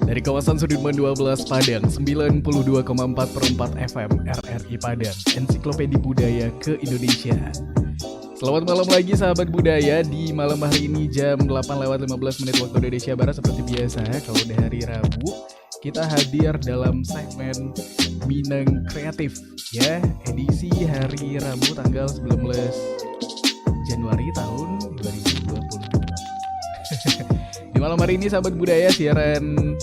Dari kawasan Sudirman 12 Padang, 92,4/4 FM RRI Padang, Ensiklopedia Budaya ke Indonesia. Selamat malam lagi sahabat budaya di malam hari ini jam 8:15 waktu Indonesia Barat. Seperti biasa, kalau udah hari Rabu, kita hadir dalam segmen Minang Kreatif ya, edisi hari Rabu tanggal 19 Januari tahun 2022. Di malam hari ini sahabat budaya, siaran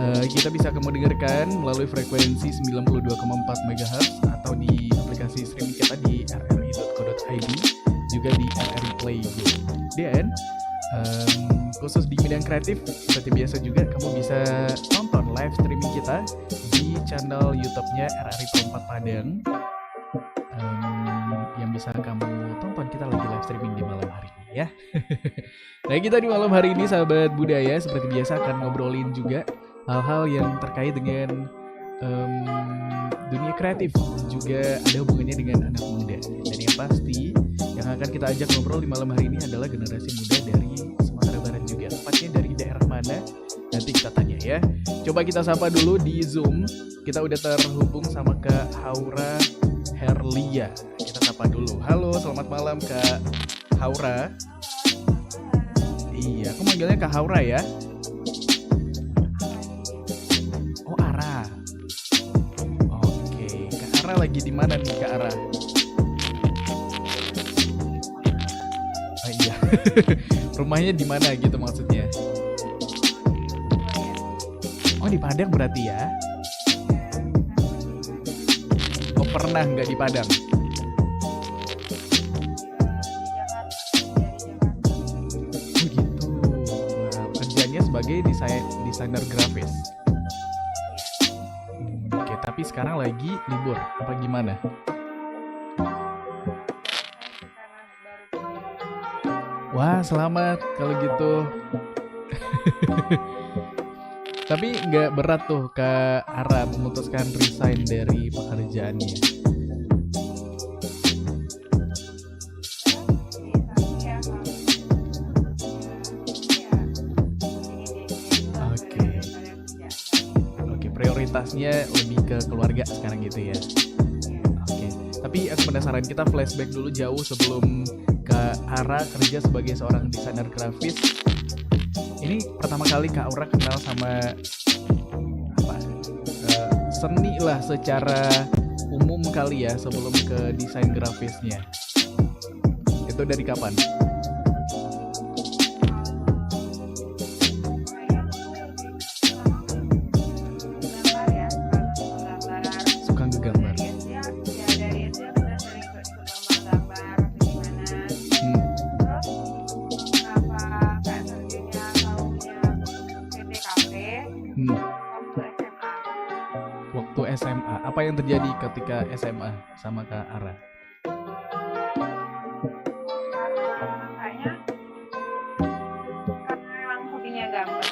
kita bisa kamu dengarkan melalui frekuensi 92,4 MHz atau di aplikasi streaming kita di rri.co.id, juga di RRI Play Go. Dan khusus di Minang Kreatif, seperti biasa juga kamu bisa tonton live streaming kita di channel YouTube-nya RRI 4 Padang, yang bisa kamu tonton kita lagi live streaming di malam hari ini ya. Nah, kita di malam hari ini sahabat budaya seperti biasa akan ngobrolin juga hal-hal yang terkait dengan dunia kreatif, juga ada hubungannya dengan anak muda. Dan yang pasti yang akan kita ajak ngobrol di malam hari ini adalah generasi muda dari Sumatera Barat juga. Tepatnya dari daerah mana? Nanti kita tanya ya. Coba kita sapa dulu di Zoom. Kita udah terhubung sama Kak Haura Herlia. Kita sapa dulu. Halo, selamat malam Kak Haura. Iya, aku manggilnya Kak Haura ya. Oh, Ara. Oke, Kak Ara lagi di mana nih Kak Ara? Oh iya. Rumahnya di mana gitu maksudnya? Oh, di Padang berarti ya? Oh, pernah nggak di Padang? Oh gitu. Nah, kerjanya sebagai desainer grafis. Oke, tapi sekarang lagi libur apa gimana? Wah, selamat kalau gitu. Tapi nggak berat tuh Kak Ara memutuskan resign dari pekerjaannya? Oke. Oke, prioritasnya lebih ke keluarga sekarang gitu ya. Oke. Tapi aku penasaran, kita flashback dulu jauh sebelum Kak Ara kerja sebagai seorang desainer grafis. Ini pertama kali Kak Aura kenal sama apa? Seni lah secara umum kali ya, sebelum ke desain grafisnya. Itu dari kapan? Suka ngegambar. Waktu SMA, apa yang terjadi ketika SMA sama Kak Ara? Kayaknya karena memang hobinya gambar.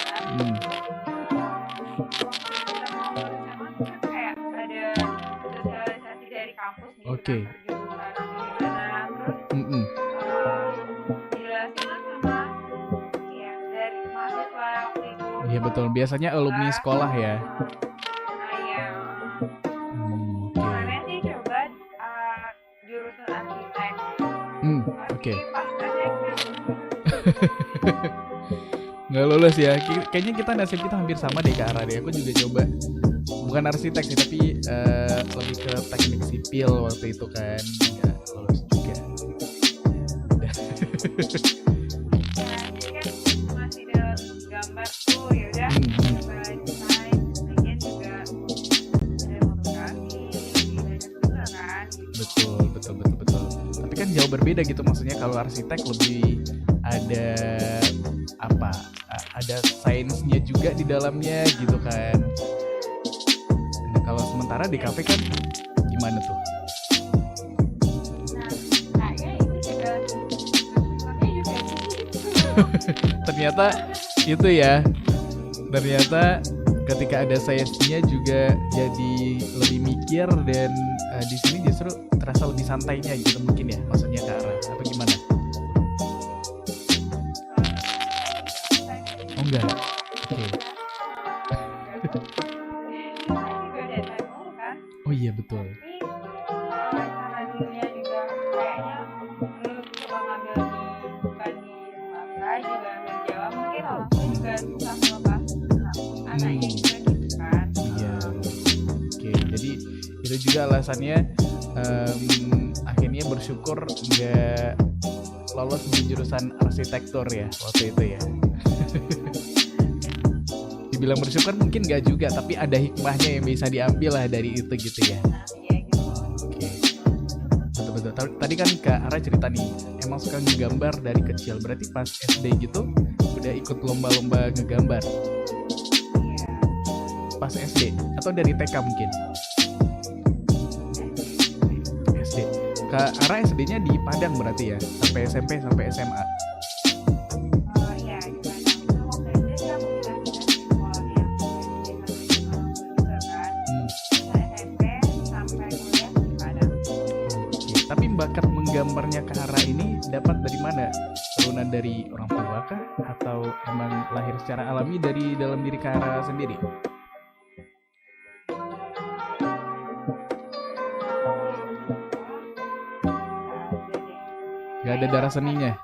Waktu kayak ada sosialisasi dari kampus nih. Oke. Jurusan gimana, terus dijelasin sama ya dari mahasiswa waktu itu. Iya betul, biasanya alumni sekolah ya. Kemarin sih coba jurusan arsitek. Oke. Pas aja Nggak lulus ya. Kayaknya nasib kita hampir sama deh Kak Ara deh. Aku juga coba, bukan arsitek sih, tapi lebih ke teknik sipil waktu itu kan. Nggak lulus juga. jadi kan masih dalam gambar tuh, yaudah coba desain, bagian juga ada fotografi, banyak juga kan gitu. Betul. Tapi kan jauh berbeda gitu, maksudnya kalau arsitek lebih ada apa? Ada sainsnya juga di dalamnya gitu kan. Nah, kalau sementara di kafe kan gimana tuh? Nah, kayaknya itu juga sebenarnya juga gitu. Ternyata itu ya. Ternyata ketika ada sainsnya juga jadi lebih mikir, dan di sini justru terasa lebih santainya gitu mungkin ya, maksudnya Kak Ara, apa gimana? Oh enggak. Oke. juga menjawab mungkin orang tua juga susah melepas anaknya juga gitu kan. Iya. Oke, jadi itu juga alasannya akhirnya bersyukur nggak lolos di jurusan arsitektur ya waktu itu ya. Dibilang bersyukur mungkin nggak juga, tapi ada hikmahnya yang bisa diambil lah dari itu gitu ya. Iya gitu. Oke, betul-betul. Tadi kan Kak Ara cerita nih, emang suka ngegambar dari kecil. Berarti pas SD gitu udah ikut lomba-lomba ngegambar Iya. pas SD atau dari TK mungkin? SD. Kak Ara SD-nya di Padang berarti ya, sampai SMP sampai SMA. Iya juga. Nah, waktu itu kan kita di sekolahnya SD juga kan. Kita SMP sampai kuliah di Padang. Oke, tapi bakat menggambarnya Kak Ara ini dapat dari mana? Turunan dari orang tua kah? Atau emang lahir secara alami dari dalam diri Kak Ara sendiri? Gak ada darah seninya?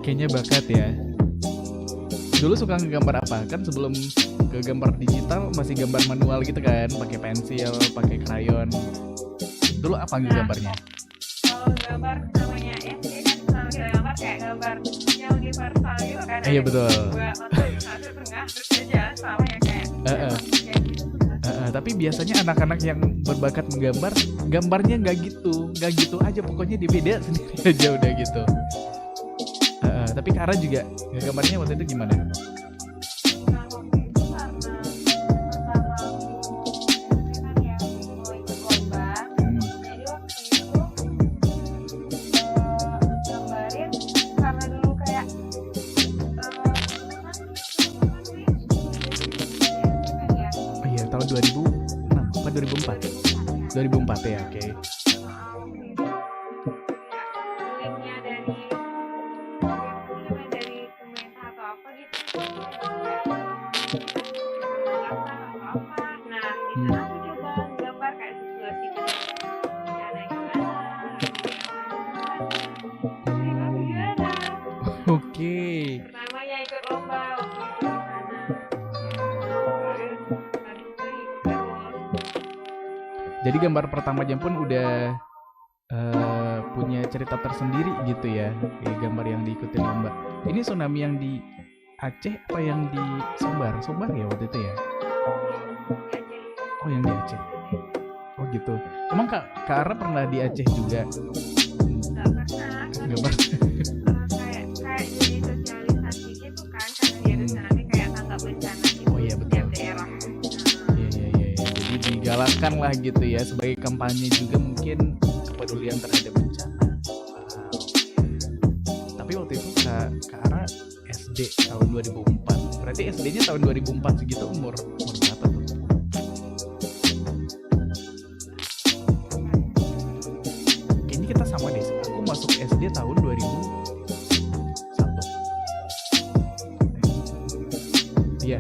Kayaknya bakat ya. Dulu suka ngegambar apa? Kan sebelum ke gambar digital masih gambar manual gitu kan, pakai pensil, pakai krayon. Dulu apa ngegambarnya? Kalau gambar namanya SD kan selalu kita gambar kayak gambar yang universal gitu kan. Iya betul. Dua matahari satu tengah terus aja sama ya kayak kayak gitu. Tapi biasanya anak-anak yang berbakat menggambar, gambarnya nggak gitu aja. Pokoknya dia beda sendiri aja udah gitu. Tapi Kak Ara juga gambarnya waktu itu gimana? Nah, waktu itu karena pertama aku SD kan ya mau ikut lomba. Jadi waktu itu gambarin karena dulu kayak Oh iya, tahun 2006 apa 2004? 2004 ya, oke. linknya dari Kemenha atau apa gitu. Nah, di sana aku coba gambar kayak situasi bencana gimana. Oke. Pertamanya ikut lomba waktu itu di sana. Terus habis itu ikut terus. Jadi gambar pertamanya pun udah punya cerita tersendiri gitu ya, di gambar yang diikuti lomba. Ini tsunami yang di Aceh apa yang di Sumbar? Sumbar ya waktu itu ya? Oh yang di Aceh. Oh gitu. Emang Kak Ara pernah di Aceh juga? Nggak pernah. Gambar. Kayak jadi sosialisasi gitu kan karena dia di sana nih kayak tanggap bencana gitu. Oh iya, betul. Tiap daerah. Iya. Jadi digalakkan lah gitu ya, sebagai kampanye juga mungkin kepedulian terhadap bencana. Wow. Tapi waktu itu Kak Ara SD tahun 2004. Berarti SD-nya tahun 2004 segitu umur berapa tuh? Kayaknya kita sama deh. Aku masuk SD tahun 2001. Iya.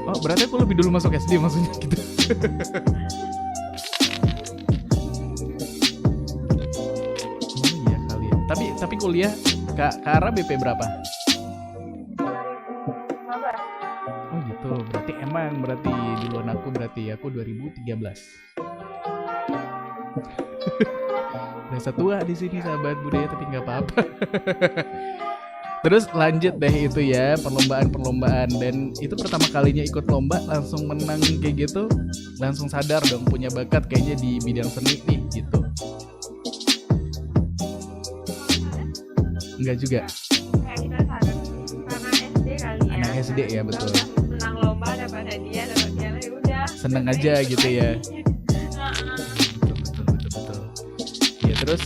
Oh, berarti aku lebih dulu masuk SD maksudnya gitu. Oh iya kali ya. Tapi kuliah Kak Ara BP berapa? 2015. Oh gitu. Berarti duluan aku, berarti aku 2013. Rasa tua di sini sahabat budaya, tapi nggak apa-apa. Terus lanjut deh itu ya, perlombaan, dan itu pertama kalinya ikut lomba langsung menang kayak gitu, langsung sadar dong punya bakat kayaknya di bidang seni nih gitu. Enggak juga. Kayak kita sadar karena SD kali ya. Anak SD ya, betul. Udah menang lomba dapat hadiah dapat piala ya udah. Seneng aja gitu ya. Betul. Ya terus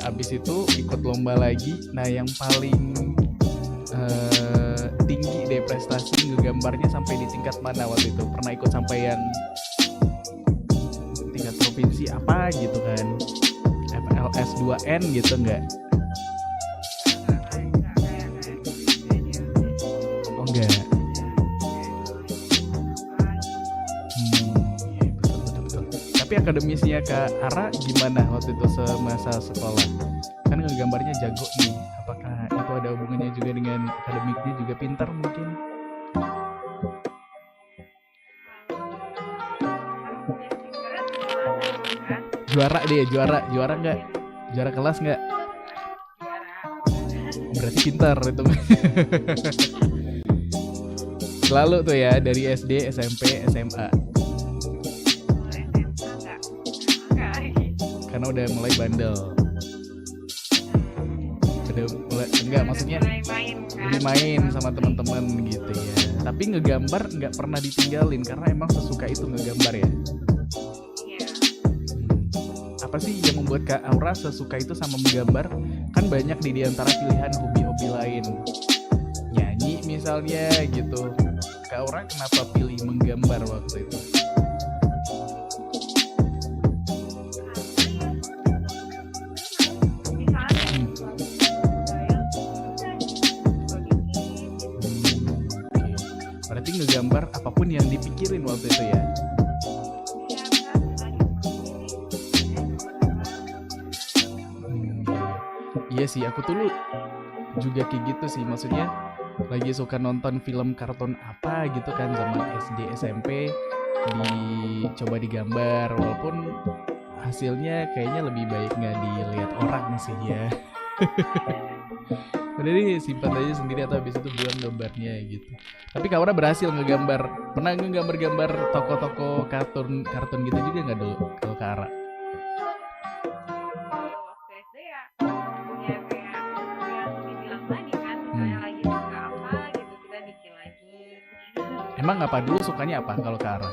abis itu ikut lomba lagi. Nah yang paling tinggi deh prestasi ngegambarnya sampai di tingkat mana waktu itu? Pernah ikut sampai yang tingkat provinsi apa gitu kan? FLS 2N gitu enggak? Oh enggak. Tapi akademisnya Kak Ara gimana waktu itu semasa sekolah? Kan ngegambarnya jago nih. Apakah itu ada hubungannya juga dengan akademiknya juga pintar mungkin? Juara deh, juara nggak? Juara kelas nggak? Berarti pintar itu. Selalu tuh ya dari SD, SMP, SMA. Karena udah mulai bandel. Udah mulai enggak maksudnya lebih main sama teman-teman gitu ya. Tapi ngegambar nggak pernah ditinggalin karena emang sesuka itu ngegambar ya. Apa sih yang membuat Kak Aura sesuka itu sama menggambar? Kan banyak nih di antara pilihan hobi-hobi lain. Nyanyi misalnya gitu. Kak Aura kenapa pilih menggambar waktu itu? Berarti ngegambar apapun yang dipikirin waktu itu ya? Iya sih, aku tuh juga kayak gitu sih. Maksudnya lagi suka nonton film kartun apa gitu kan zaman SD, SMP, dicoba digambar. Walaupun hasilnya kayaknya lebih baik nggak dilihat orang sih ya. Udah nih simpan aja sendiri atau habis itu buang gambarnya gitu. Tapi Kak Aura berhasil ngegambar. Pernah ngegambar-gambar tokoh-tokoh kartun gitu juga nggak dulu kalau Kak Aura? Emang apa dulu sukanya apa kalau Kak Ara?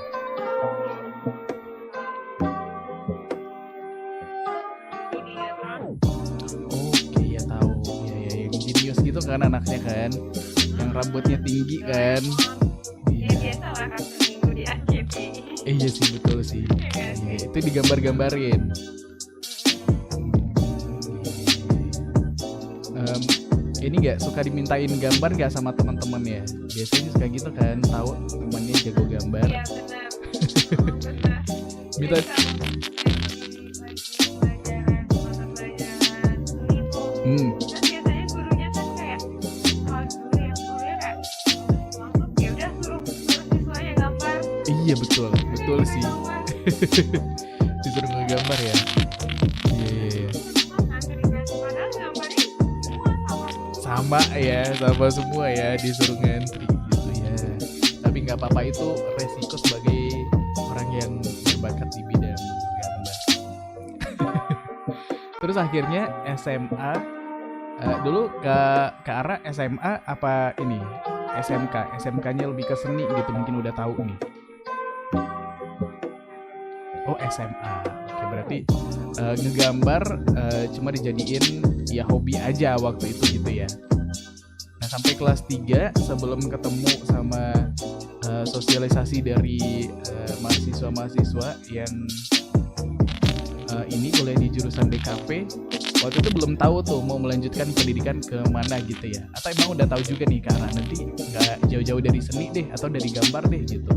Oke ya tahu ya yang jenius gitu kan anaknya kan, yang rambutnya tinggi kan. Iya biasa lah Sabtu Minggu di ACP. Iya sih betul sih. Ya, itu digambar-gambarin. Ini nggak suka dimintain gambar nggak sama teman-teman ya? Biasanya suka gitu kan, tahu temannya jago gambar. Iya benar. Minta. Terus biasanya gurunya kan kayak kalau gurunya kayak masuk ya udah suruh siswanya gambar. Iya betul sih. Disuruh ngegambar ya. Iya. Sama semua ya, disuruh ngantri gitu ya. Tapi nggak apa-apa, itu resiko sebagai orang yang berbakat di bidang gambar. Terus akhirnya SMA, dulu Kak Ara SMA apa ini SMK-nya lebih ke seni gitu, mungkin udah tahu nih. Oh SMA, oke berarti ngegambar cuma dijadiin ya hobi aja waktu itu gitu ya. Nah sampai kelas 3 sebelum ketemu sama sosialisasi dari mahasiswa-mahasiswa yang ini kuliah di jurusan DKV, waktu itu belum tahu tuh mau melanjutkan pendidikan ke mana gitu ya. Atau emang udah tahu juga nih karena nanti nggak jauh-jauh dari seni deh atau dari gambar deh gitu.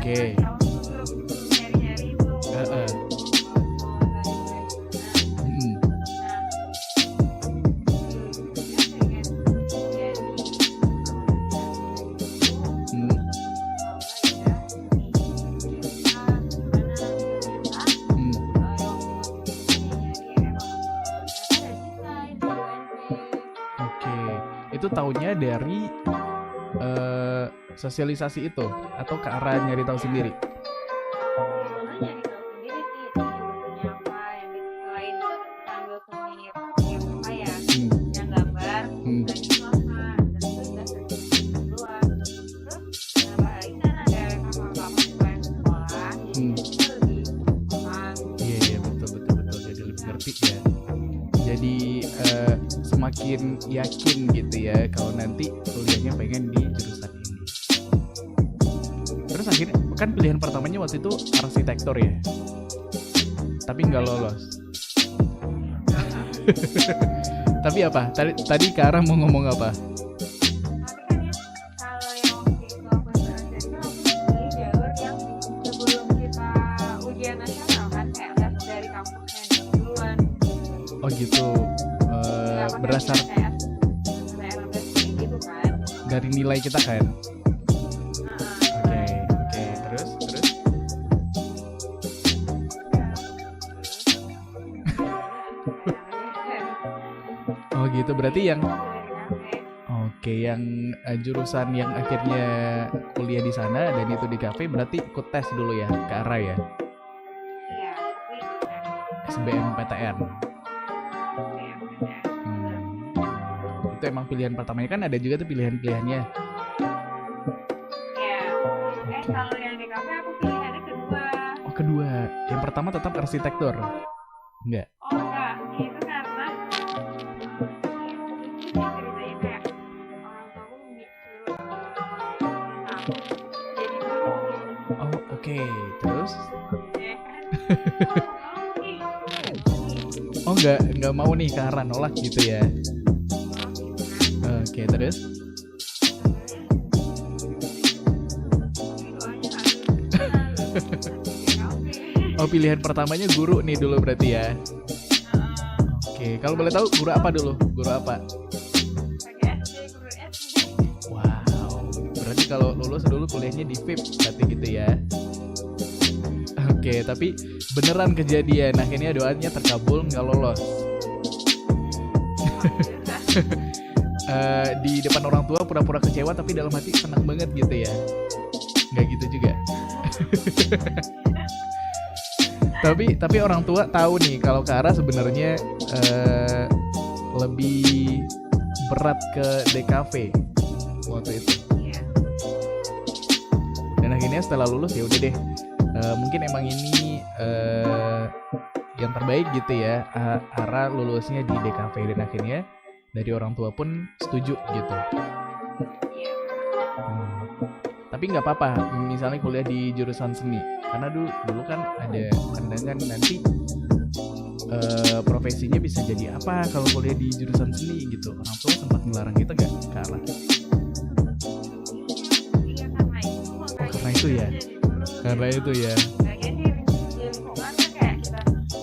Oke. Itu taunya dari sosialisasi itu atau ke arah nyari tahu sendiri? Nyari tahu sendiri sih butuhnya apa yang selain sambil seni apa ya yang gambar lagi apa dan terus udah keluar terus balik kan ada kakak-kakak yang sekolah jadi itu lebih paham. Iya betul jadi lebih ngerti ya. Jadi semakin yakin gitu ya kalau nanti kuliahnya pengen di jurusan ini. Terus akhirnya kan pilihan pertamanya waktu itu arsitektur ya, tapi nggak lolos. Tapi apa? Tadi Kak Ara mau ngomong apa? Tapi kan ya, kalau yang waktu itu aku belajar itu aku pilih jalur yang sebelum kita ujian nasional kan, kayak tes dari kampusnya duluan. Oh gitu. Nggak pakai Berdasar nilai TS, daerah tes gitu kan. dari nilai kita kan. Oke, oke. Terus. Oh gitu. Berarti yang jurusan yang akhirnya kuliah di sana dan itu di kafe berarti ikut tes dulu ya, Kak Ara ya. Iya, aku ikut tes. SBMPTN. Itu emang pilihan pertamanya, kan ada juga tuh pilihan-pilihannya. Iya. Kalau yang di kafe aku pilihannya kedua. Oh kedua, yang pertama tetap arsitektur. Enggak. Oh enggak, itu karena ceritanya kayak orang tuaku suruh jadi guru. Oh oke. Terus? Ya kan? Oh nggak mau nih, Kak Ara nolak gitu ya. Oke, terus? Oh pilihan pertamanya guru nih dulu berarti ya. Oke, kalau boleh tahu guru apa dulu? Guru apa? Wow, berarti kalau lulus dulu kuliahnya di FIP berarti gitu ya. Oke, tapi beneran kejadian akhirnya doanya terkabul, nggak lolos. Di depan orang tua pura-pura kecewa tapi dalam hati senang banget gitu ya. Nggak gitu juga. Tapi orang tua tahu nih kalau Kak Ara sebenarnya lebih berat ke DKV waktu itu. Dan akhirnya setelah lulus ya udah deh, mungkin emang ini yang terbaik gitu ya. Ara lulusnya di DKV dan akhirnya dari orang tua pun setuju gitu. Tapi nggak apa-apa misalnya kuliah di jurusan seni, karena dulu kan ada pandangan nanti profesinya bisa jadi apa kalau kuliah di jurusan seni gitu. Orang tua sempat melarang kita nggak, Kak Ara? Iya, Karena itu ya. Karena itu ya. Lagian di lingkungan kan kayak kita nanti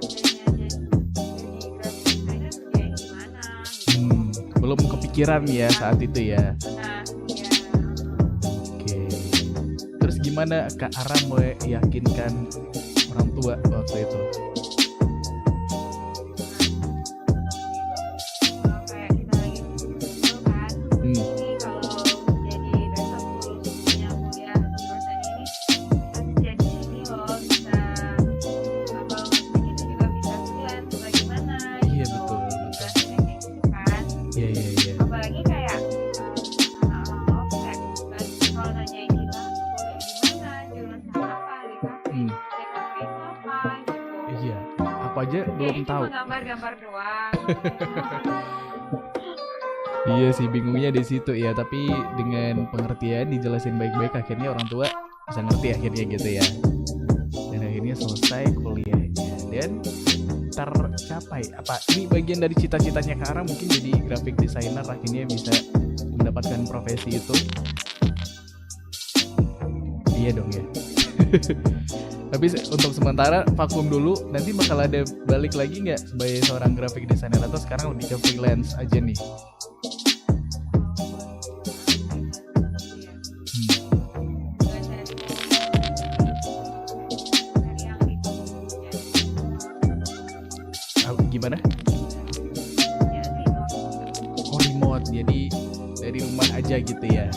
kerjanya jadi graphic designer kayak gimana gitu. Belum kepikiran ya saat itu ya. Nah, iya. Oke. Terus gimana Kak Ara mau yakinkan orang tua waktu itu? Kalau kayak kita lagi dulu kan, ini kalau jadi besok lulusnya kuliah jurusan ini kan jadi ini loh, bisa apa kita juga bisa freelance bagaimana Iya, gitu. betul. Jelasinnya kayak gitu kan. Iya. Apalagi kayak karena orang tua kayak kalau nanyain kita kuliah di mana, jurusan apa, di kafe, DKV itu apa gitu. Iya. Aku aja belum tahu. Cuma gambar-gambar doang. Iya sih, bingungnya di situ ya. Tapi dengan pengertian dijelasin baik-baik, akhirnya orang tua bisa ngerti akhirnya gitu ya. Dan akhirnya selesai kuliahnya dan tercapai. Apa ini bagian dari cita-citanya Kak Ara mungkin jadi graphic designer, akhirnya bisa mendapatkan profesi itu? Iya dong ya. Tapi untuk sementara vakum dulu, nanti bakal ada balik lagi nggak sebagai seorang graphic designer atau sekarang lebih ke freelance aja nih? Gimana? Oh remote, jadi dari rumah aja gitu ya.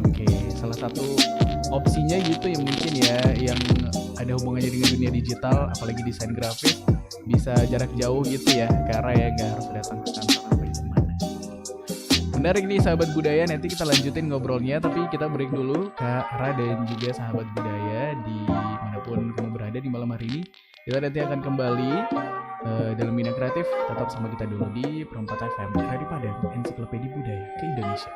Oke, salah satu opsinya gitu ya mungkin ya, yang ada hubungannya dengan dunia digital, apalagi desain grafis, bisa jarak jauh gitu ya, karena ya nggak harus datang ke kantor apa gimana. Menarik nih sahabat budaya, nanti kita lanjutin ngobrolnya, tapi kita break dulu Kak Ara dan juga sahabat budaya di manapun kamu berada di malam hari ini. Kita nanti akan kembali dalam Bina Kreatif. Tetap sama kita dulu di Perempat FM, Radio Padang, Ensiklopedia Budaya ke Indonesia.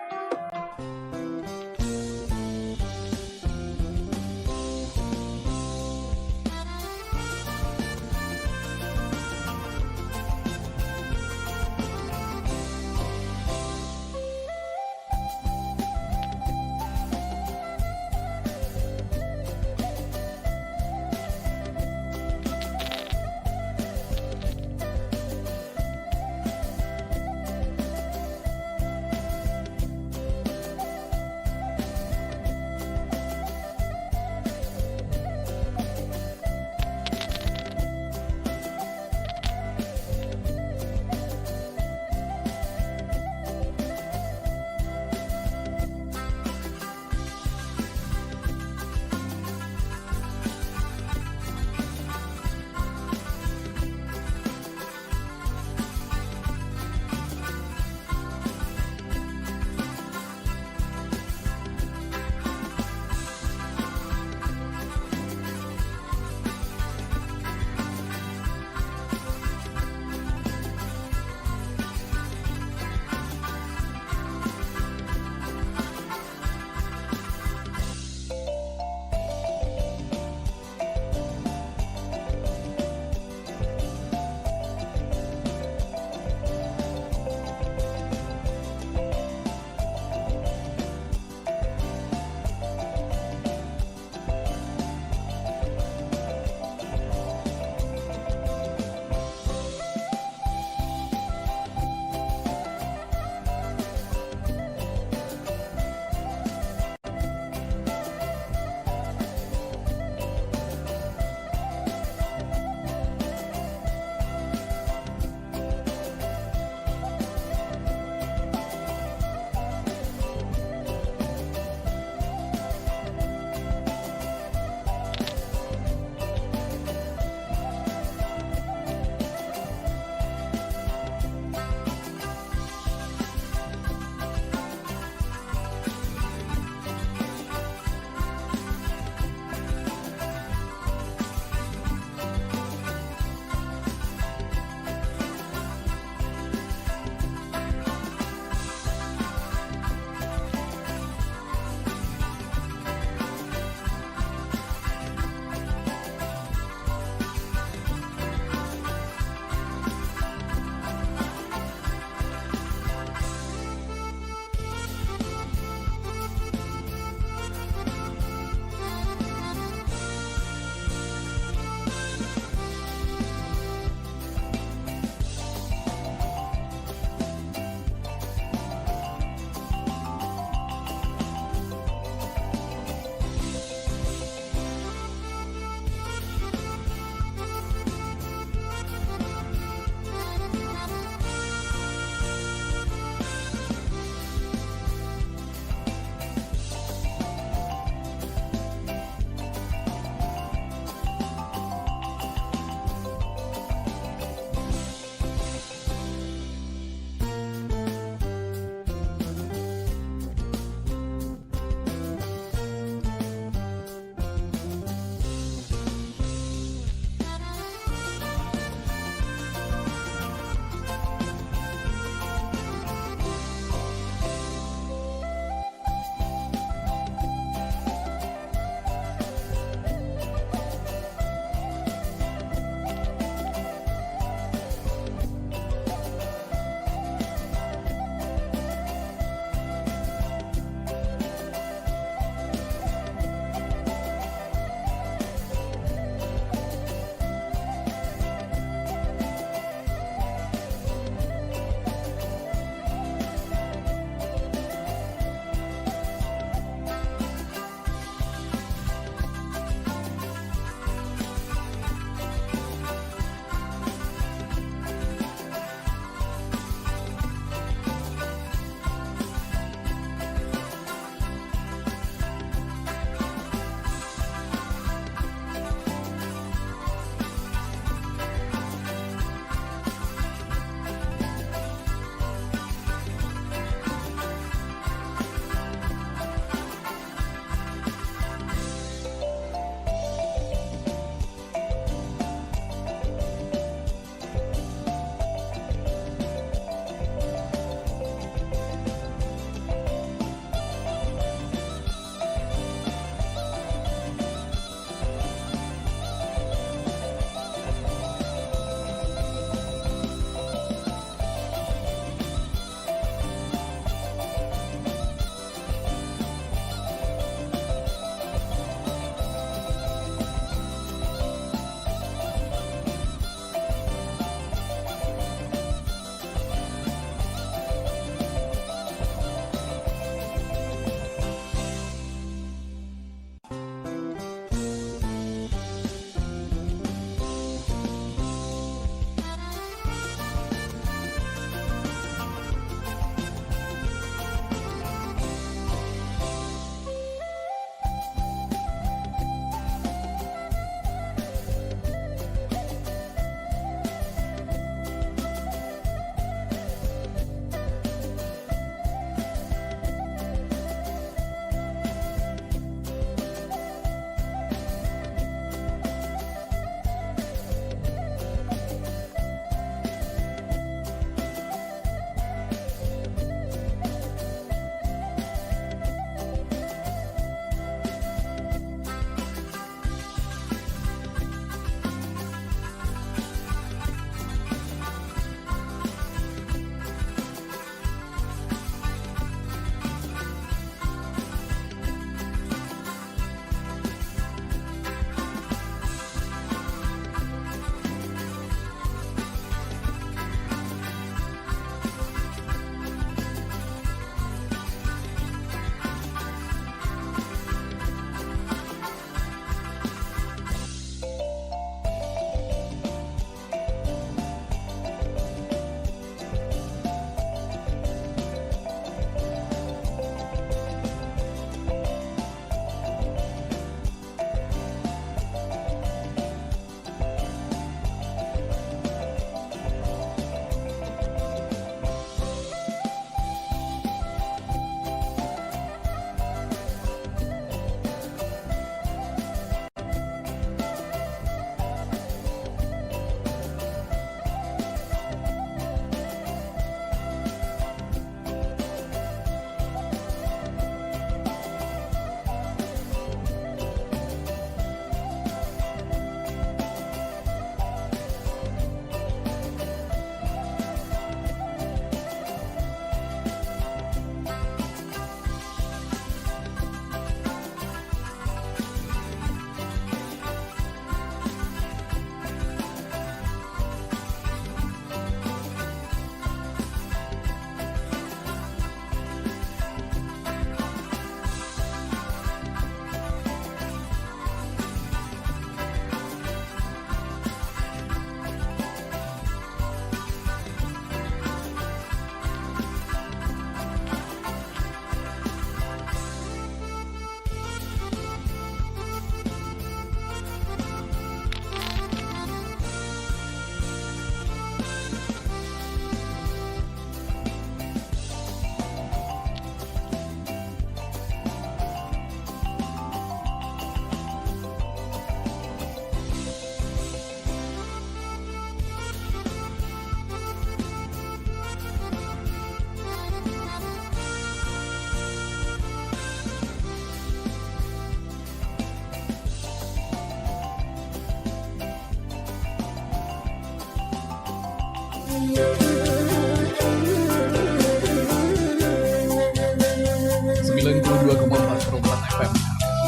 FM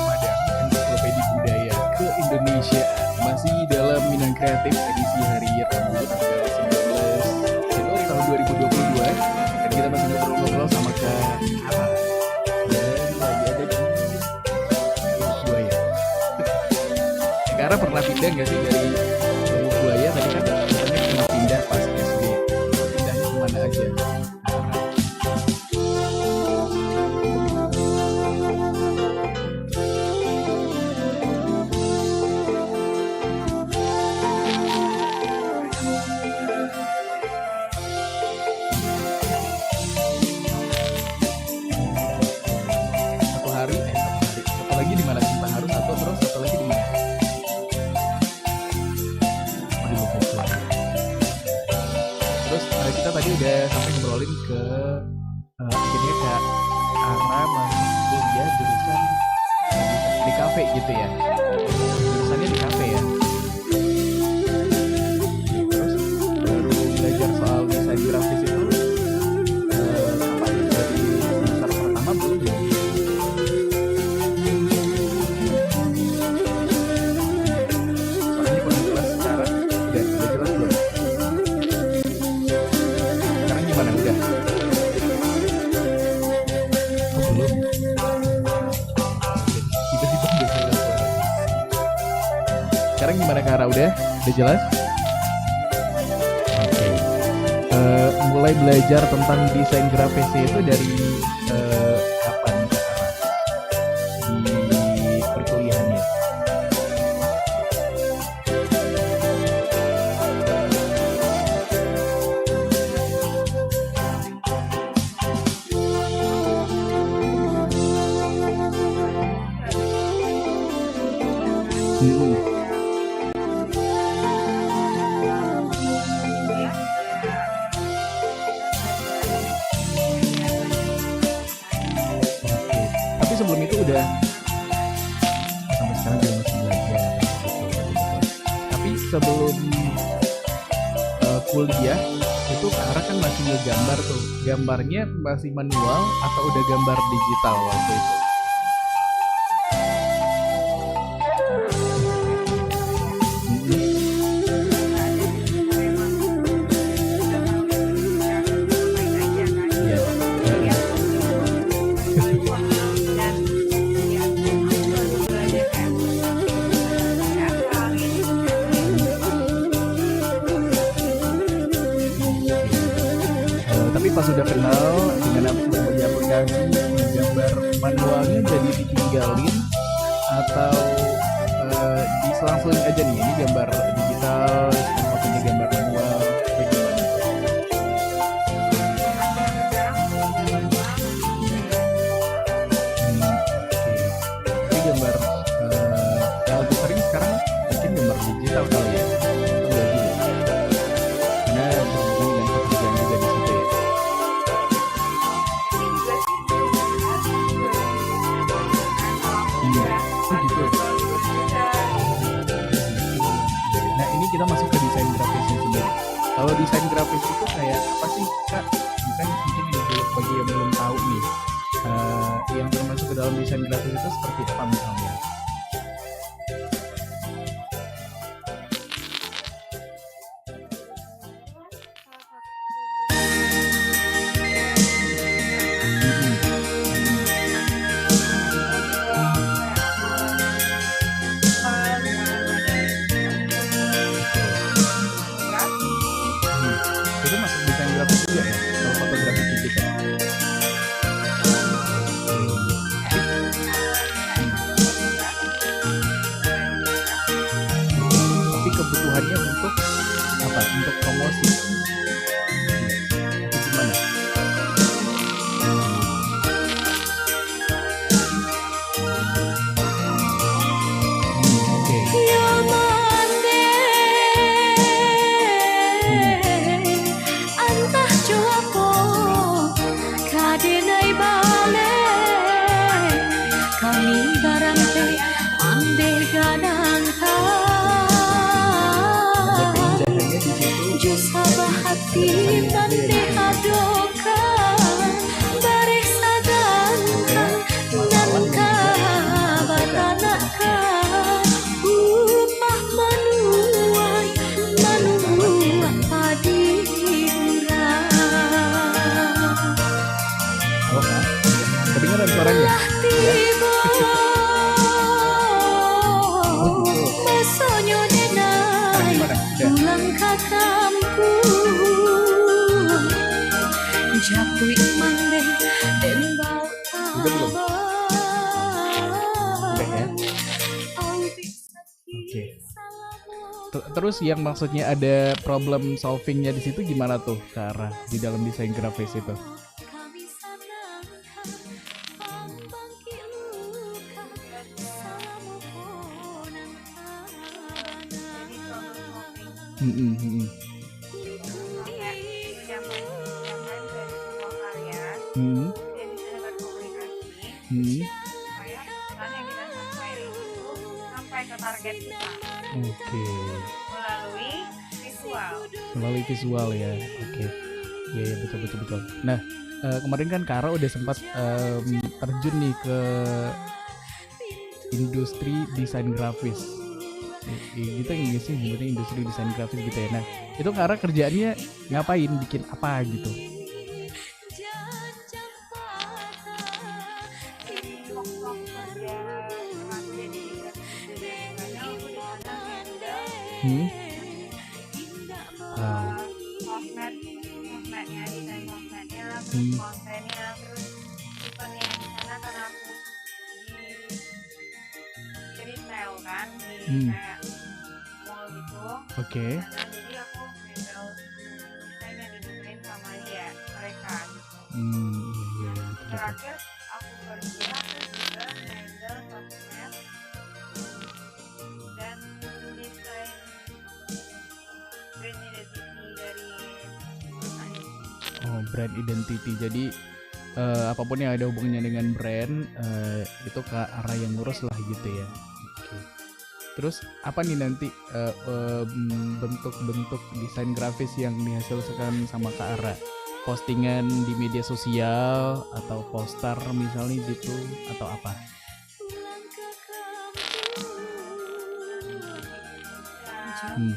pada Ensiklopedia Budaya ke-Indonesia. Masih dalam Minang Kreatif edisi hari Rabu tanggal 19 Januari tahun 2022. Dan kita masih ngobrol-ngobrol sama Kak Ara. Dan lagi ada di Buaya. Kak Ara pernah pindah nggak sih dari Buaya? Tadi kan katanya pernah pindah pas SD. Pindahnya kemana aja? Tadi udah sampai ngobrolin ke akhirnya Kak Ara masuk kuliah jurusan di kafe gitu ya, jurusannya di kafe ya. Terus baru belajar soal desain grafis itu apa dari semester pertama belum ya? Soalnya kurang jelas sekarang udah jelas belum? Mana udah? Oh, belum. Tiba-tiba udah jelas suara. Sekarang gimana Kak Ara? Udah jelas? Oke. Mulai belajar tentang desain grafisnya itu dari kapan Kak Ara? Di perkuliahannya? Tapi sebelum itu udah sampai sekarang juga masih belajar gitu. Tapi sebelum kuliah itu Kak Ara kan masih ngegambar tuh. Gambarnya masih manual atau udah gambar digital waktu itu? Tapi pas sudah kenal dengan berbagai aplikasi, gambar manualnya jadi ditinggalin atau diselang-seling aja nih, ini gambar digital, fotonya gambar manual, kayak gimana? Tapi gambar yang lebih sering sekarang mungkin gambar digital kali ya? Enggak juga. Karena berhubungan dengan pekerjaan juga di situ ya. Oh gitu. Nah ini kita masuk ke desain grafisnya sendiri. Kalau desain grafis itu kayak apa sih Kak? Kan mungkin bagi yang belum tahu nih, yang termasuk ke dalam desain grafis itu seperti apa misalnya? Itu masuk desain grafis juga ya, kalau fotografi digital. Tapi kebutuhannya untuk apa? Untuk promosi. sabah hati mande adokan bareh sadangkan nan kabaranakan upah manuai manuak padi urang Oh, Kak. Kedengaran suaranya? tiba Oh, gitu. masonyo Sekarang denai gimana? Udah. pulang ke kampung Japui mande den bau Udah belum? Udah ya? Oke. Terus yang maksudnya ada problem solvingnya di situ gimana tuh ke arah di dalam desain grafis itu? Jadi problem solving kayak zaman zaman dari sebuah karya Hmm, dia bisa berkomunikasi hmm, supaya pesan yang kita sampaikan itu sampai ke target kita oke. melalui visual. Melalui visual ya, oke. Iya, ya, betul betul betul. Nah, kemarin kan Kara udah sempat terjun nih ke industri desain grafis. Gitu nggak sih sebenarnya industri desain grafis gitu ya. Nah, itu Kara kerjaannya ngapain, bikin apa gitu? Jadi waktu kerja pernah jadi grafis desainer aku di sana handle Hmm? Wow. sosmednya desain sosmednya terus Hmm. kontennya terus eventnya di sana karena aku di retail kan di Hmm. kayak mall gitu Oke. di sana jadi aku handle desain yang didesain sama dia mereka gitu. Iya, betul betul. Terakhir aku kerja aku juga handle sosmed dan desain brand identity dari perusahaan itu. Oh, brand identity. Jadi apapun yang ada hubungannya dengan brand itu ke arah yang ngurus lah gitu ya. Oke. Terus apa nih nanti bentuk-bentuk desain grafis yang dihasilkan sama Kak Ara? Postingan di media sosial atau poster misalnya gitu atau apa? Hmm.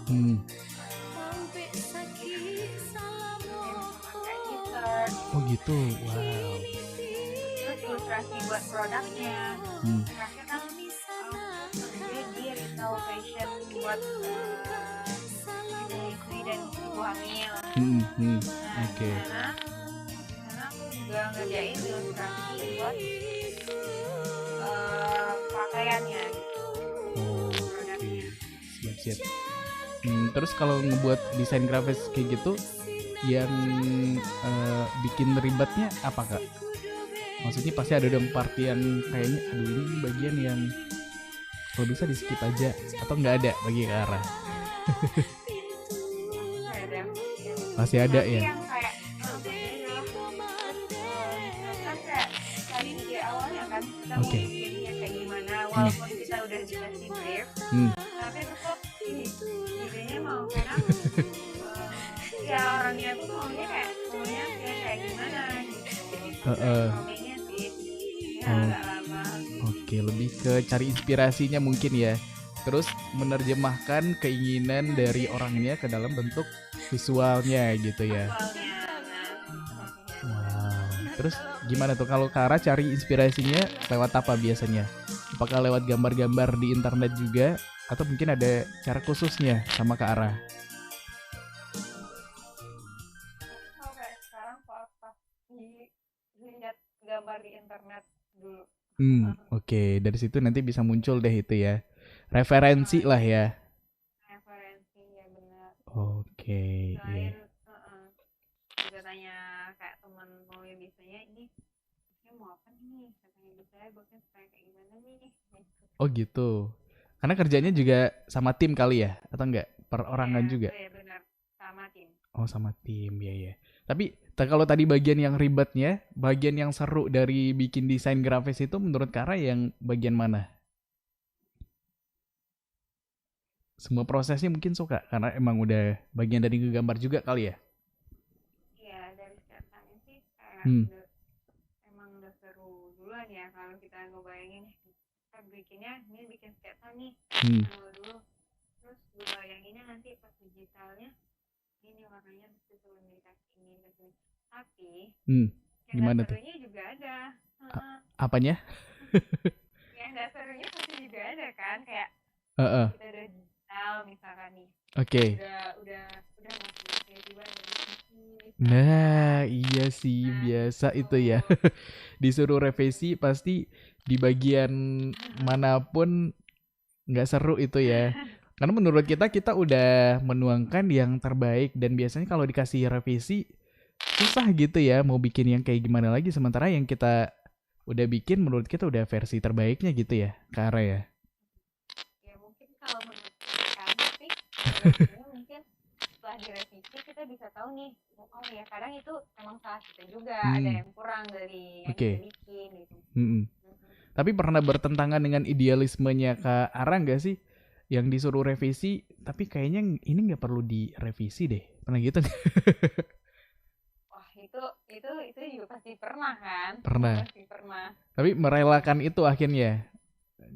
Hmm. Oh gitu. Wow. Terus ilustrasi buat produknya. Hmm. Terakhir kan kerja di retail fashion buat ibu-ibu dan ibu hamil. Hmm. Nah, Oke. di sana aku juga ngerjain ilustrasi buat pakaiannya gitu. Oh, oke. Siap. Terus kalau ngebuat desain grafis kayak gitu, yang bikin ribetnya apa Kak? Maksudnya pasti ada dong part yang kayaknya, aduh ini bagian yang kalau bisa di skip aja, atau nggak ada bagi Kak Ara? Ada. Masih ada Tapi ya? yang kayak kan kayak cari ide awalnya kan kita mau Oke. bikinnya kayak gimana walaupun kita udah dikasih brief Hmm. tapi tetap ini idenya mau karena ya orangnya tuh maunya kayak gimana gitu jadi komiknya sih ya agak lama. Oke, lebih ke cari inspirasinya mungkin ya. Terus menerjemahkan keinginan dari orangnya ke dalam bentuk visualnya gitu ya. Soalnya Wow. Terus gimana tuh kalau Kara cari inspirasinya lewat apa biasanya? Apakah lewat gambar-gambar di internet juga atau mungkin ada cara khususnya sama Kak Ara? kayak sekarang pas lihat gambar di internet dulu. Oke. Dari situ nanti bisa muncul deh itu ya. Referensi lah ya. Referensi ya benar. Oke. Selain Iya. juga tanya kayak teman mau yang biasanya ini mau apa nih katanya biasanya buatnya supaya kayak gimana nih gitu. Oh gitu. Karena kerjanya juga sama tim kali ya? Atau enggak? Perorangan juga? Iya benar sama tim. Oh sama tim, ya. Tapi kalau tadi bagian yang ribetnya, bagian yang seru dari bikin desain grafis itu menurut Kara yang bagian mana? semua prosesnya mungkin suka karena emang udah bagian dari ngegambar juga kali ya. Iya, dari sketsanya sih kayak Hmm. emang udah seru duluan ya kalau kita ngebayangin kita bikinnya ini bikin sketsa nih Hmm. dulu, terus gue bayanginnya nanti pas digitalnya ini warnanya disusun dikasih ini dikasih ini. Tapi Hmm. yang Gimana nggak tuh? serunya juga ada. Apanya? Yang nggak serunya pasti juga ada kan, kayak Heeh. kita udah digital misalkan nih, Oke. udah masuk tiba-tiba ada revisi Nah, iya sih biasa itu ya. Disuruh revisi pasti di bagian manapun nggak seru itu ya. Karena menurut kita udah menuangkan yang terbaik dan biasanya kalau dikasih revisi susah gitu ya mau bikin yang kayak gimana lagi sementara yang kita udah bikin menurut kita udah versi terbaiknya gitu ya, Kak Ara ya. ya mungkin kalau menurut kita kan, tapi sebenarnya mungkin setelah direvisi kita bisa tahu nih, oh ya kadang itu emang salah kita juga, ada yang kurang dari yang Oke. kita bikin gitu. Tapi pernah bertentangan dengan idealismenya Kak Ara nggak sih? Yang disuruh revisi, tapi kayaknya ini nggak perlu direvisi deh. Pernah gitu nggak? Wah itu juga pasti pernah kan? Pernah. Pasti pernah. Tapi merelakan itu akhirnya.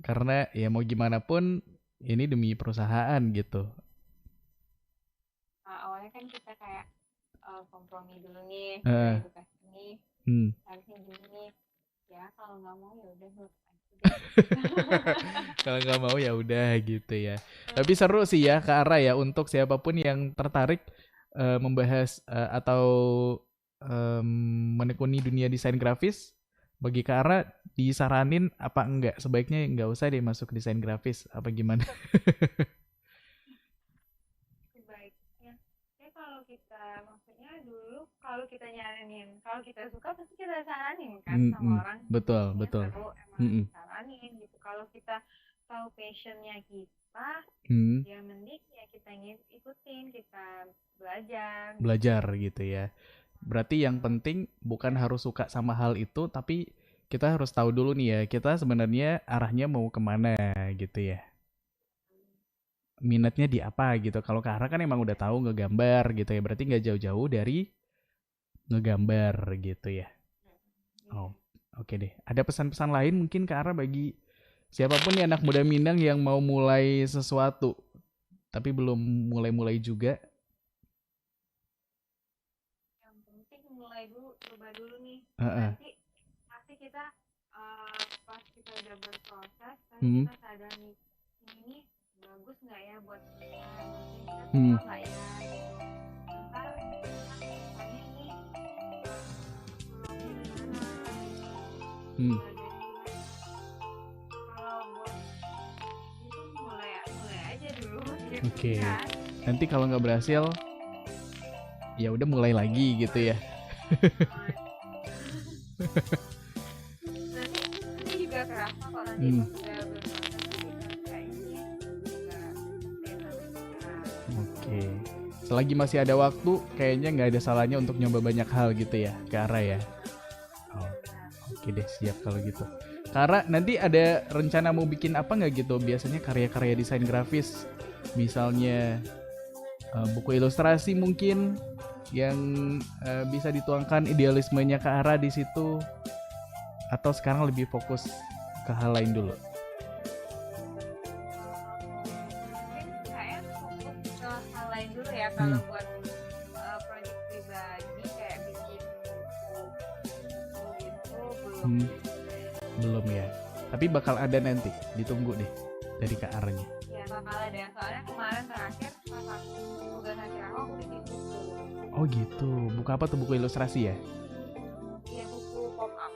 Karena ya mau gimana pun ini demi perusahaan gitu. Awalnya kan kita kayak kompromi dulu nih, Heeh. edukasi nih, Hmm. harusnya gini nih. Ya kalau nggak mau ya udah nurut aja deh. Kalau nggak mau ya udah gitu ya. Tapi seru sih ya Kak Ara ya untuk siapapun yang tertarik membahas atau menekuni dunia desain grafis. Bagi Kak Ara disaranin apa enggak? Sebaiknya nggak usah deh masuk desain grafis apa gimana? Sebaiknya ya kalau kita maksudnya dulu kalau kita nyaranin, kalau kita suka pasti kita saranin kan sama orang. Betul, Ini betul. seru emang saranin gitu. Kalau kita tahu passionnya kita, ya mending ya kita ikutin, kita belajar gitu ya. Berarti yang penting bukan harus suka sama hal itu, tapi kita harus tahu dulu nih ya, kita sebenarnya arahnya mau kemana gitu ya. Minatnya di apa gitu. Kalau Kak Ara kan emang udah tahu ngegambar gitu ya, berarti nggak jauh-jauh dari ngegambar gitu ya. Oh, oke deh. Ada pesan-pesan lain mungkin Kak Ara bagi siapapun nih anak muda Minang yang mau mulai sesuatu, tapi belum mulai-mulai juga. yang penting mulai dulu, coba dulu nih. Nanti kita pas kita udah berproses, kita sadar nih ini bagus nggak ya buat kita, kita suka nggak ya gitu. Ntar misalnya ini belum kalau buat itu mulai aja dulu. Oke. Nanti kalau nggak berhasil, ya udah mulai lagi gitu ya. Nanti juga kerasa kok nanti udah berproses kayak ini juga. Oke. Selagi masih ada waktu, kayaknya nggak ada salahnya untuk nyoba banyak hal gitu ya, Kak Ara ya. Oke deh, siap kalau gitu. Kak Ara, nanti ada rencana mau bikin apa nggak gitu? Biasanya karya-karya desain grafis, misalnya buku ilustrasi mungkin yang bisa dituangkan idealismenya Kak Ara di situ, atau sekarang lebih fokus ke hal lain dulu? Mungkin saya fokus ke hal lain dulu ya kalau buat proyek pribadi kayak bikin buku gitu belum ya. Tapi bakal ada nanti, ditunggu deh dari Kak Aranya. Ya bakal ada, soalnya kemarin terakhir salah satu tugas akhir aku bikin buku. Oh gitu, buku apa tuh, buku ilustrasi ya? Iya, buku pop up.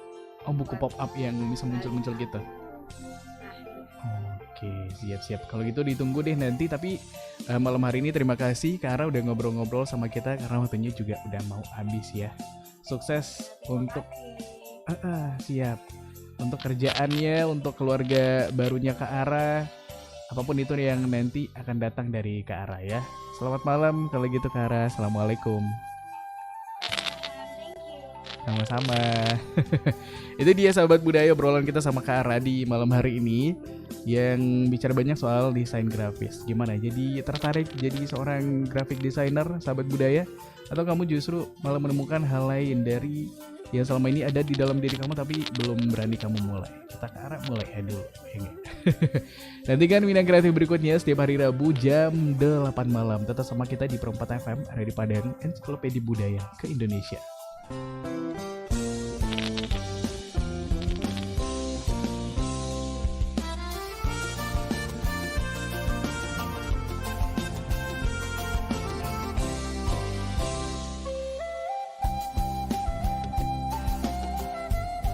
Oh, buku pop up yang bisa muncul-muncul gitu. Nah, Oke, siap-siap. Kalau gitu ditunggu deh nanti. Tapi malam hari ini terima kasih Kak Ara udah ngobrol-ngobrol sama kita karena waktunya juga udah mau habis ya. Sukses untuk siap untuk kerjaannya, untuk keluarga barunya Kak Ara. Apapun itu yang nanti akan datang dari Kak Ara ya. Selamat malam kalau gitu Kak Ara. Assalamualaikum. thank you. Sama-sama. Itu dia sahabat budaya obrolan kita sama Kak Ara di malam hari ini yang bicara banyak soal desain grafis. Gimana? Jadi tertarik jadi seorang graphic designer sahabat budaya? Atau kamu justru malah menemukan hal lain dari yang selama ini ada di dalam diri kamu tapi belum berani kamu mulai? Kita Kak Ara mulai dulu. Nantikan Minang Kreatif berikutnya setiap hari Rabu jam 8 malam. Tetap sama kita di Perempat FM, Radio Padang, Ensiklopedia Budaya ke Indonesia.